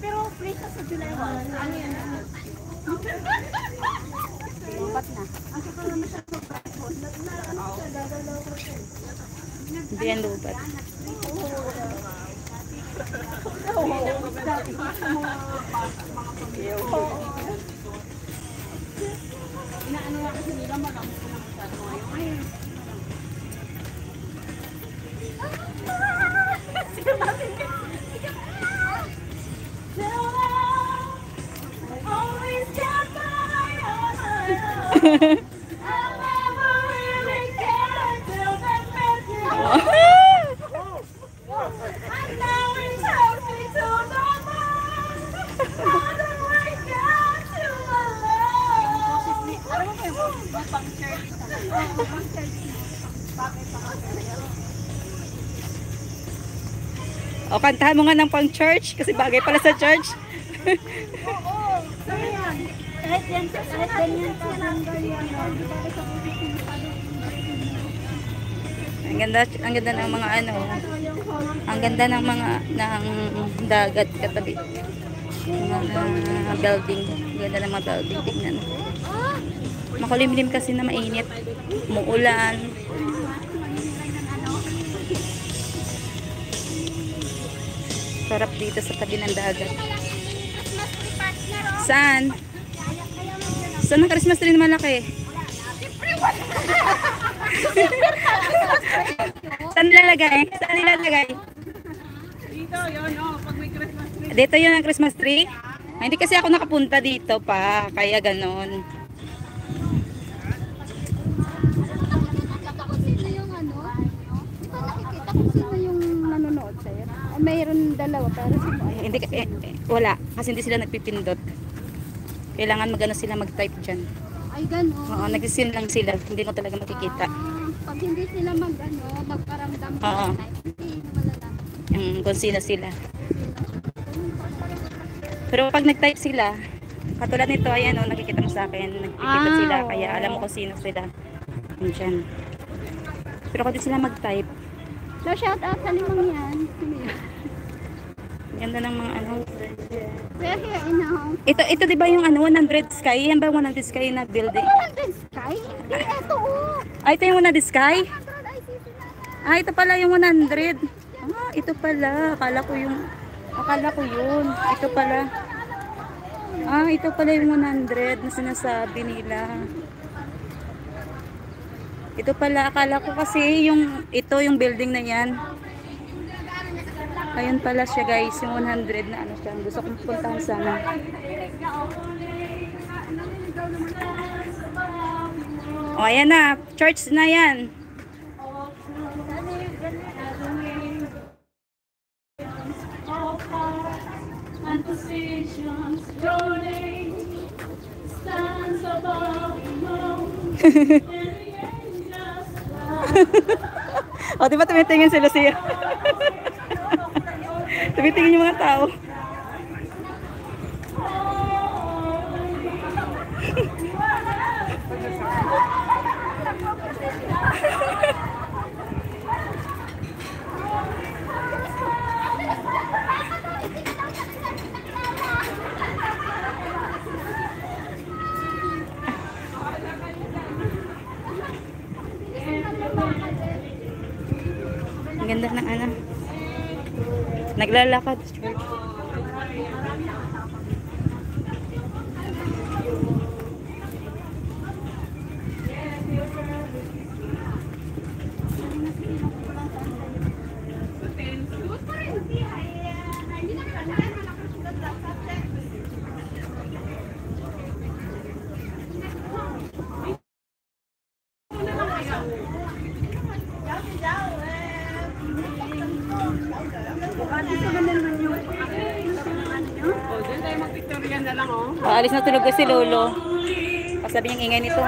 Pero free ka sa July 1. Ano yan? Ba't na? Ang sakala mo siya sa price mo. Hindi yan lubat. Inaano nga kasi nila malamot ko lang sa ngayon. O, kantahan mo nga ng pang church kasi bagay pala sa church. Oo. Kahit yan, kahit ganyan pa Ang ganda ng mga ano. Ang ganda ng mga ng dagat katabi. Mga building. Ang ganda ng mga building. Tingnan. Makulimlim kasi na mainit. Umuulan. Sarap dito sa tabi ng dagat. Saan? Saan ang Christmas tree na malaki? Saan nilalagay? Saan nilalagay? dito, yun, oh, pag may Christmas tree. Dito yun ang Christmas tree? Ay, hindi kasi ako nakapunta dito pa. Kaya ganon. Mayroon dalawa para si mo. Hindi wala kasi hindi sila nagpipindot. Kailangan magano sila mag-type diyan. Ay gano'n. Oo, nag-sim lang sila. Hindi mo talaga makikita. Pag hindi sila magparamdam Oo. hindi malalaman. Kung sino sila. Pero pag nag-type sila, katulad nito, ayan o, nakikita mo sa akin, nagpipindot sila, kaya alam mo kung sino sila. Diyan. Pero kung di sila mag-type, So shout out sa limang yan. ganda ng mga ano. We're here in a home. Ito 'di ba yung ano 100 Sky? Yan ba 100 Sky na building? 100 Sky? Hindi, ito oh. Ito yung 100 Sky? 100 ICC na. Ito pala yung 100. Ito pala. Akala ko yun. Ito pala. Ito pala yung 100 na sinasabi nila. Ito pala, akala ko kasi ito yung building na yan. Ayun pala siya guys, yung 100 na ano siya. Gusto kong puntahan sana. O ayan na, church na yan. O, diba tumitingin si Lucia? Tumitingin yung mga tao. Ang ganda ng ano. Naglalakad. Diyan tayo mag-Victoria na lang oh. Paalis na tulog si Lolo. Pasabi niyang ingay nito.